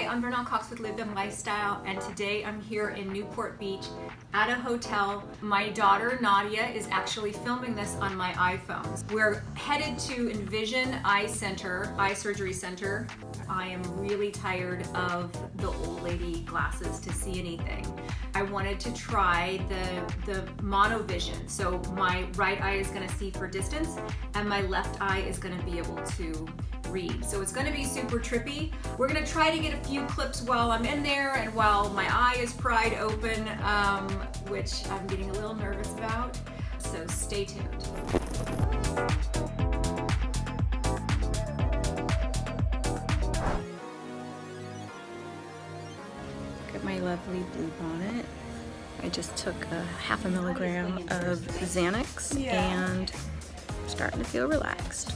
I'm Darnell with Live and Lifestyle, and today I'm here in Newport Beach at a hotel. My daughter Nadia is actually filming this on my iPhone. We're headed to Envision Eye Surgery Center. I am really tired of the old lady glasses to see anything. I wanted to try the monovision, so my right eye is going to see for distance and my left eye is going to be able to read. So it's going to be super trippy. We're going to try to get a few clips while I'm in there and while my eye is pried open, which I'm getting a little nervous about. So stay tuned. Got my lovely blue bonnet. I just took a half a milligram of Xanax and I'm starting to feel relaxed.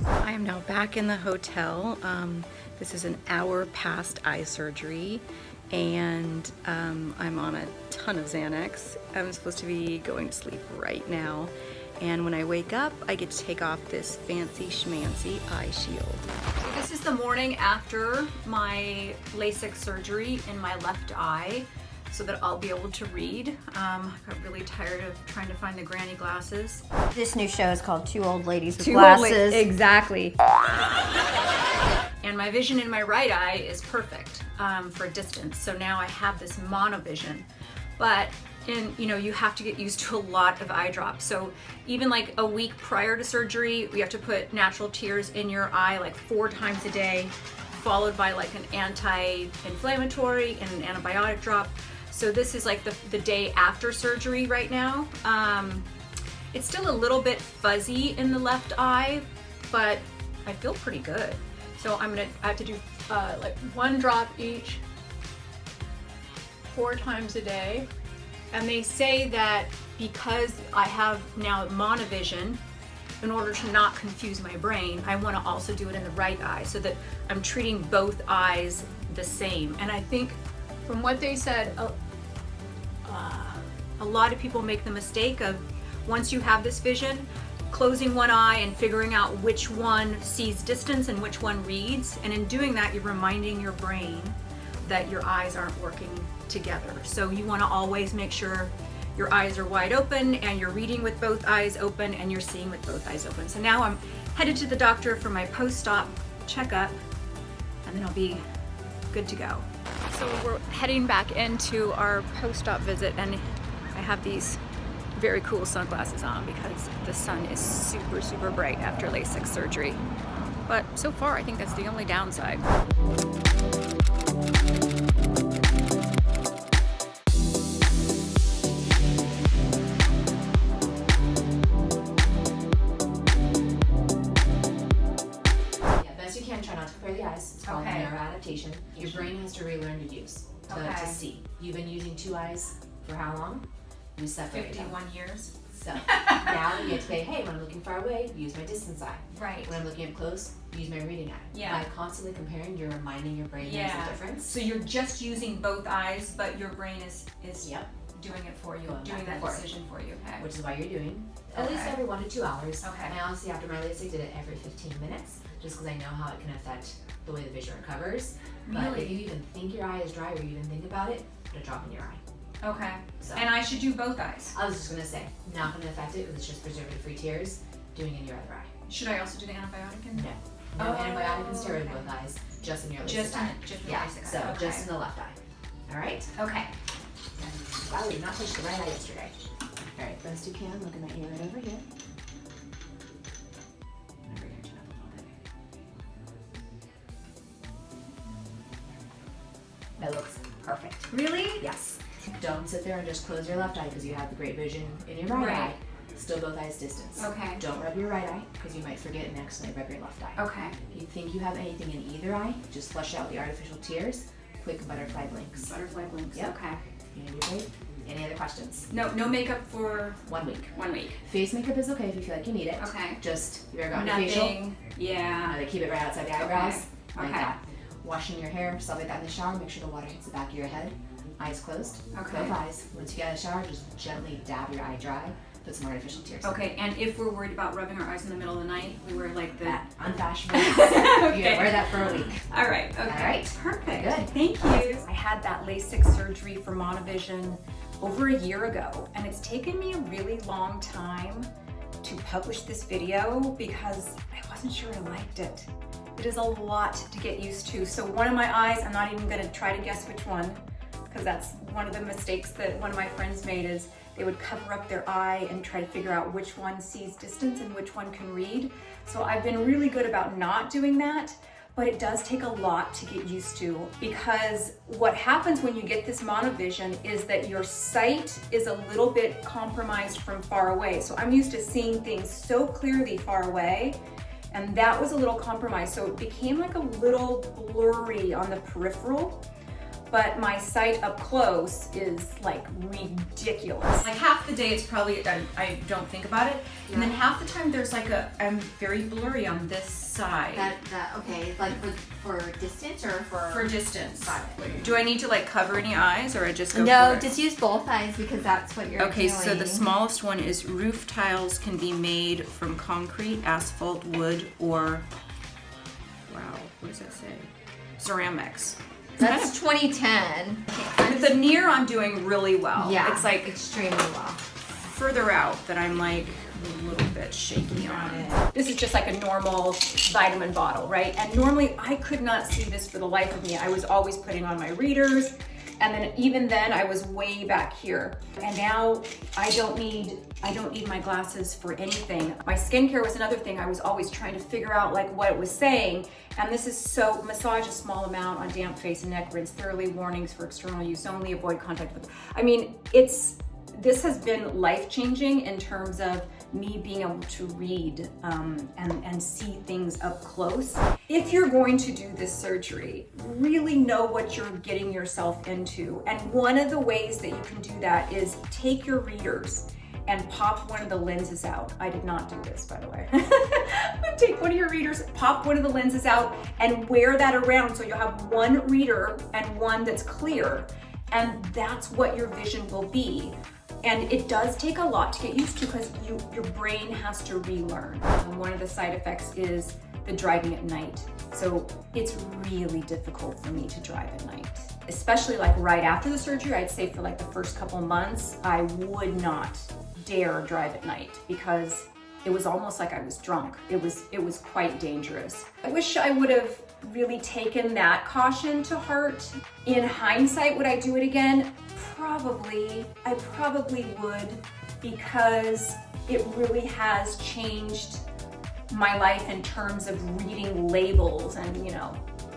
I am now back in the hotel. This is an hour past eye surgery and I'm on a ton of Xanax. I'm supposed to be going to sleep right now, and when I wake up I get to take off this fancy schmancy eye shield. So this is the morning after my LASIK surgery in my left eye, so that I'll be able to read. I got really tired of trying to find the granny glasses. This new show is called Two Old Ladies with Glasses. Exactly. And my vision in my right eye is perfect for distance. So now I have this monovision. But you have to get used to a lot of eye drops. So even like a week prior to surgery, we have to put natural tears in your eye like 4 times a day, followed by like an anti-inflammatory and an antibiotic drop. So this is like the day after surgery right now. It's still a little bit fuzzy in the left eye, but I feel pretty good. So I have to do like 1 drop each 4 times a day. And they say that because I have now monovision, in order to not confuse my brain, I want to also do it in the right eye so that I'm treating both eyes the same. And I think from what they said, a lot of people make the mistake of, once you have this vision, closing one eye and figuring out which one sees distance and which one reads. And in doing that, you're reminding your brain that your eyes aren't working together. So you want to always make sure your eyes are wide open and you're reading with both eyes open and you're seeing with both eyes open. So now I'm headed to the doctor for my post-op checkup, and then I'll be good to go. So we're heading back into our post-op visit, and I have these very cool sunglasses on because the sun is super, super bright after LASIK surgery. But so far, I think that's the only downside. It's called neuroadaptation. Your brain has to relearn to use, to see. You've been using 2 eyes for how long? You separate 51 years. So now you get to say, hey, when I'm looking far away, use my distance eye. Right. When I'm looking up close, use my reading eye. Yeah. By constantly comparing, you're reminding your brain there's a difference. So you're just using both eyes, but your brain is doing it for you, doing that decision for you. Okay. Which is why you're doing at least every 1 to 2 hours. Okay. I honestly, after my LASIK, did it every 15 minutes, just because I know how it can affect the way the vision recovers. Really? But if you even think your eye is dry or you even think about it, put a drop in your eye. Okay. So, and I should do both eyes. I was just gonna say, not gonna affect it because it's just preservative-free tears. Doing it in your other eye. Should I also do the antibiotic in? No antibiotic and steroid in both eyes. Just in your LASIK eye. Just in the yeah. LASIK eye. So Okay. just in the left eye. All right. Okay. Wow, we did not touch the right eye yesterday. All right, best you can. Looking at you right over here. That looks perfect. Really? Yes. Don't sit there and just close your left eye because you have the great vision in your right eye. Still both eyes distance. Okay. Don't rub your right eye because you might forget and accidentally rub your left eye. Okay. If you think you have anything in either eye, just flush out the artificial tears. Quick butterfly blinks. Butterfly blinks. Yep. Okay. You gonna do great. Any other questions? No makeup for 1 week. 1 week. Face makeup is okay if you feel like you need it. Okay. Just, you ever gotten a Nothing. facial? Yeah. They keep it right outside the eyebrows. Okay. Like that. Washing your hair, stuff like that in the shower, make sure the water hits the back of your head. Eyes closed. Okay. Both eyes. Once you get out of the shower, just gently dab your eye dry. Put some artificial tears. Okay, and if we're worried about rubbing our eyes in the middle of the night, we wear like the... That unfashionable. Okay. You gotta wear that for a week. All right, okay. All right. Perfect. Good. Thank you. I had that LASIK surgery for monovision over a year ago, and it's taken me a really long time to publish this video because I wasn't sure I liked it. It is a lot to get used to. So one of my eyes, I'm not even gonna try to guess which one, because that's one of the mistakes that one of my friends made, is they would cover up their eye and try to figure out which one sees distance and which one can read. So I've been really good about not doing that, but it does take a lot to get used to, because what happens when you get this monovision is that your sight is a little bit compromised from far away. So I'm used to seeing things so clearly far away, and that was a little compromised. So it became like a little blurry on the peripheral, but my sight up close is like ridiculous. Like half the day it's probably, I don't think about it. Yeah. And then half the time there's like I'm very blurry on this side. Okay, like for distance or for? For distance. Got it. Do I need to like cover any eyes, or I just go No, for it? just use both eyes because that's what you're Okay, doing. so the smallest one is roof tiles can be made from concrete, asphalt, wood, or, wow, what does that say? Ceramics. That's 2010. With the near, I'm doing really well. Yeah, it's like extremely well. further out that I'm like a little bit shaky on it. This is just like a normal vitamin bottle, right? And normally I could not see this for the life of me. I was always putting on my readers, and then even then I was way back here. And now I don't need my glasses for anything. My skincare was another thing. I was always trying to figure out like what it was saying. And this is so, massage a small amount on damp face and neck, rinse thoroughly, warnings for external use only, avoid contact with, I mean, this has been life-changing in terms of me being able to read and see things up close. If you're going to do this surgery, really know what you're getting yourself into. And one of the ways that you can do that is take your readers and pop one of the lenses out. I did not do this, by the way. Take one of your readers, pop one of the lenses out, and wear that around so you'll have one reader and one that's clear. And that's what your vision will be. And it does take a lot to get used to because your brain has to relearn. One of the side effects is the driving at night. So it's really difficult for me to drive at night. Especially like right after the surgery, I'd say for like the first couple months, I would not dare drive at night because it was almost like I was drunk. It was quite dangerous. I wish I would have really taken that caution to heart. In hindsight, would I do it again? Probably. I probably would, because it really has changed my life in terms of reading labels, and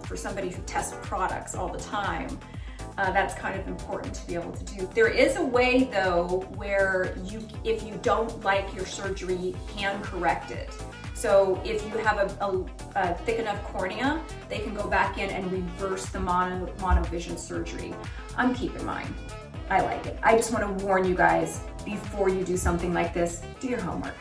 for somebody who tests products all the time, that's kind of important to be able to do. There is a way though where if you don't like your surgery, you can correct it. So if you have a thick enough cornea, they can go back in and reverse the monovision surgery. I'm keeping mine. I like it. I just want to warn you guys, before you do something like this, do your homework.